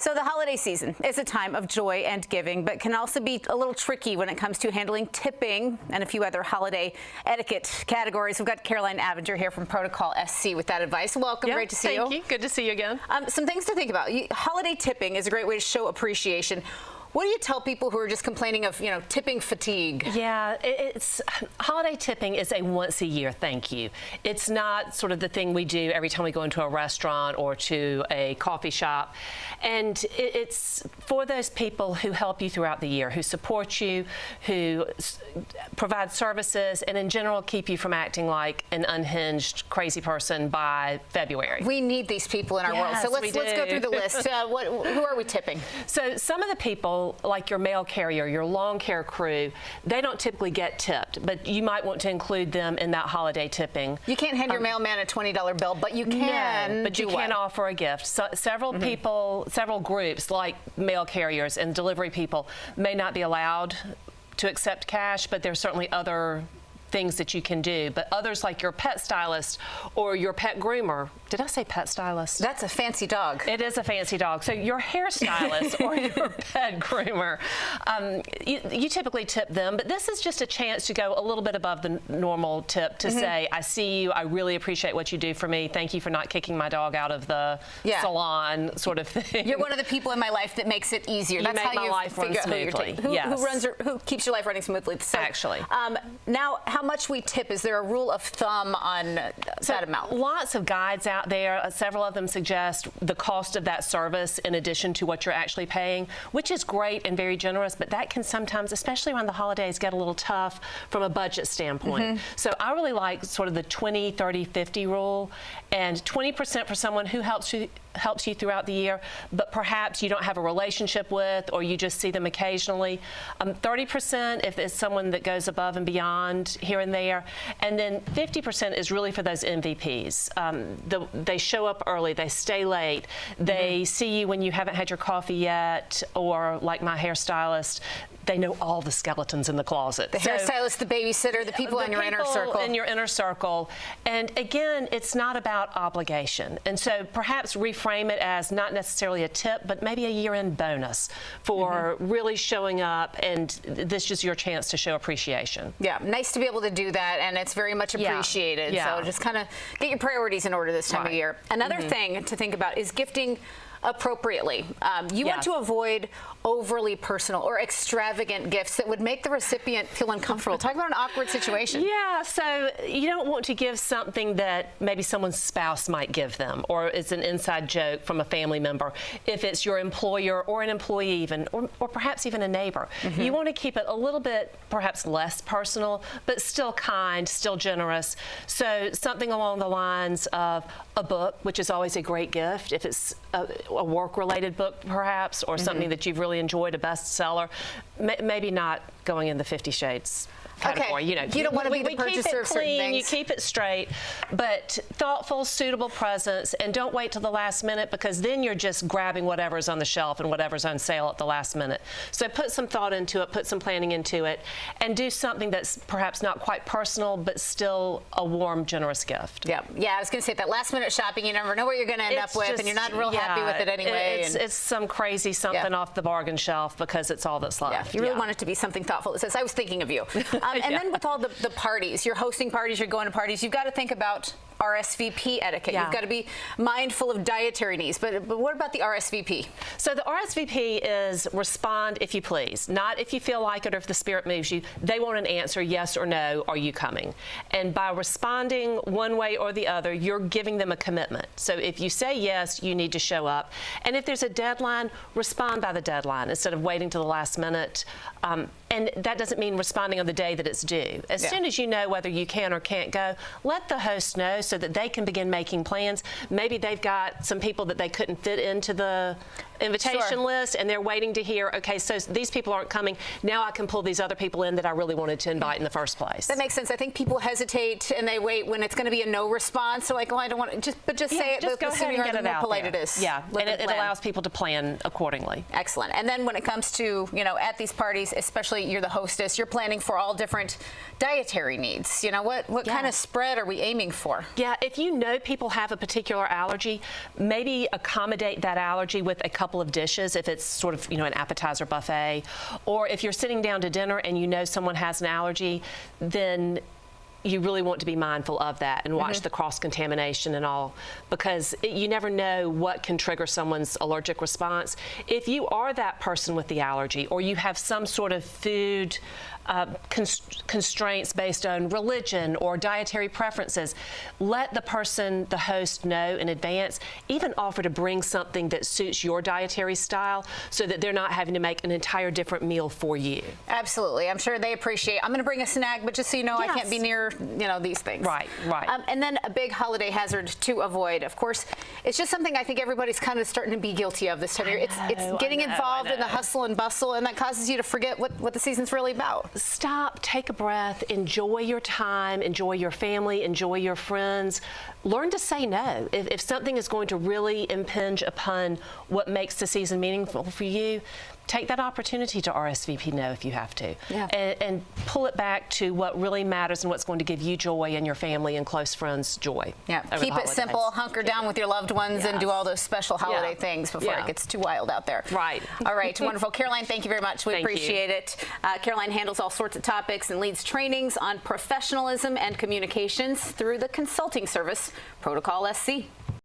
So the holiday season is a time of joy and giving, but can also be a little tricky when it comes to handling tipping and a few other holiday etiquette categories. We've got Caroline Avinger here from Protocol SC with that advice. Welcome, great to see you. Thank you. Good to see you again. Some things to think about. Holiday tipping is a great way to show appreciation. What do you tell people who are just complaining of, tipping fatigue? Yeah, holiday tipping is a once-a-year thank you. It's not sort of the thing we do every time we go into a restaurant or to a coffee shop. And it's for those people who help you throughout the year, who support you, who provide services, and in general keep you from acting like an unhinged, crazy person by February. We need these people in our world. So let's go through the list. Who are we tipping? So some of the people, like your mail carrier, your lawn care crew, they don't typically get tipped, but you might want to include them in that holiday tipping. You can't hand your mailman a $20 bill, but you can. No, but you can offer a gift. So several people, several groups like mail carriers and delivery people may not be allowed to accept cash, but there's certainly other things that you can do. But others, like your pet stylist or your pet groomer. Did I say pet stylist? That's a fancy dog. It is a fancy dog. So your hairstylist or your pet groomer, you typically tip them, but this is just a chance to go a little bit above the normal tip to say, I see you, I really appreciate what you do for me, thank you for not kicking my dog out of the salon, sort of thing. You're one of the people in my life that makes it easier. That's make how my you life run smoothly. Who keeps your life running smoothly? So, actually. Now, how much we tip, is there a rule of thumb on that amount? Lots of guides out there. Several of them suggest the cost of that service in addition to what you're actually paying, which is great and very generous, but that can sometimes, especially around the holidays, get a little tough from a budget standpoint. So I really like sort of the 20, 30, 50 rule, and 20% for someone who helps you throughout the year, but perhaps you don't have a relationship with, or you just see them occasionally. 30% if it's someone that goes above and beyond here and there, and then 50% is really for those MVPs. They show up early, they stay late, they see you when you haven't had your coffee yet, or like my hairstylist, they know all the skeletons in the closet. The hairstylist, the babysitter, the people in your inner circle. In your inner circle. And again, it's not about obligation. And so perhaps reframe it as not necessarily a tip, but maybe a year-end bonus for really showing up, and this is just your chance to show appreciation. Yeah, nice to be able to do that, and it's very much appreciated. So just kind of get your priorities in order this time of year. Another thing to think about is gifting appropriately. You want to avoid overly personal or extravagant gifts that would make the recipient feel uncomfortable. Talk about an awkward situation. Yeah, so you don't want to give something that maybe someone's spouse might give them, or it's an inside joke from a family member. If it's your employer or an employee even, or perhaps even a neighbor. You want to keep it a little bit perhaps less personal, but still kind, still generous. So something along the lines of a book, which is always a great gift. If it's a work-related book, perhaps, or something that you've really enjoyed, a bestseller, maybe not going in the 50 Shades category. You don't want to be the purchaser of certain things. You keep it straight, but thoughtful, suitable presents, and don't wait till the last minute, because then you're just grabbing whatever's on the shelf and whatever's on sale at the last minute. So put some thought into it, put some planning into it, and do something that's perhaps not quite personal, but still a warm, generous gift. Yeah, I was going to say that last minute shopping, you never know what you're going to end up with, and you're not real happy with it anyway. It's some crazy something off the bargain shelf because it's all that's left. You really want it to be something thoughtful that says, I was thinking of you. And then with all the parties, you're hosting parties, you're going to parties, you've got to think about RSVP etiquette. You've got to be mindful of dietary needs. But what about the RSVP? So the RSVP is respond if you please, not if you feel like it or if the spirit moves you. They want an answer, yes or no, are you coming? And by responding one way or the other, you're giving them a commitment. So if you say yes, you need to show up. And if there's a deadline, respond by the deadline instead of waiting till the last minute. And that doesn't mean responding on the day that it's due. As soon as you know whether you can or can't go, let the host know so that they can begin making plans. Maybe they've got some people that they couldn't fit into the invitation list, and they're waiting to hear, okay, so these people aren't coming, now I can pull these other people in that I really wanted to invite in the first place. That makes sense. I think people hesitate and they wait when it's going to be a no response. So like, oh, I don't want to, just say it. Just go ahead and get it out polite there. It is. Yeah, and it allows people to plan accordingly. Excellent. And then when it comes to, at these parties, especially you're the hostess, you're planning for all different dietary needs. What kind of spread are we aiming for? Yeah, if you know people have a particular allergy, maybe accommodate that allergy with a couple of dishes if it's sort of, an appetizer buffet. Or if you're sitting down to dinner and you know someone has an allergy, then you really want to be mindful of that and watch the cross-contamination and all, because you never know what can trigger someone's allergic response. If you are that person with the allergy, or you have some sort of food constraints based on religion or dietary preferences, let the host know in advance. Even offer to bring something that suits your dietary style so that they're not having to make an entire different meal for you. Absolutely. I'm sure they appreciate. I'm going to bring a snack, but just so you know, I can't be near, these things. Right. And then a big holiday hazard to avoid. Of course, it's just something I think everybody's kind of starting to be guilty of this time of year. It's getting involved in the hustle and bustle, and that causes you to forget what the season's really about. Stop, take a breath, enjoy your time, enjoy your family, enjoy your friends. Learn to say no. If something is going to really impinge upon what makes the season meaningful for you, take that opportunity to RSVP no if you have to. Yeah. And pull it back to what really matters and what's going to give you joy and your family and close friends joy. Yeah, keep it simple, hunker down with your loved ones, and do all those special holiday things before it gets too wild out there. Right. All right, wonderful. Caroline, thank you very much. We appreciate it. Caroline handles all sorts of topics and leads trainings on professionalism and communications through the consulting service Protocol SC.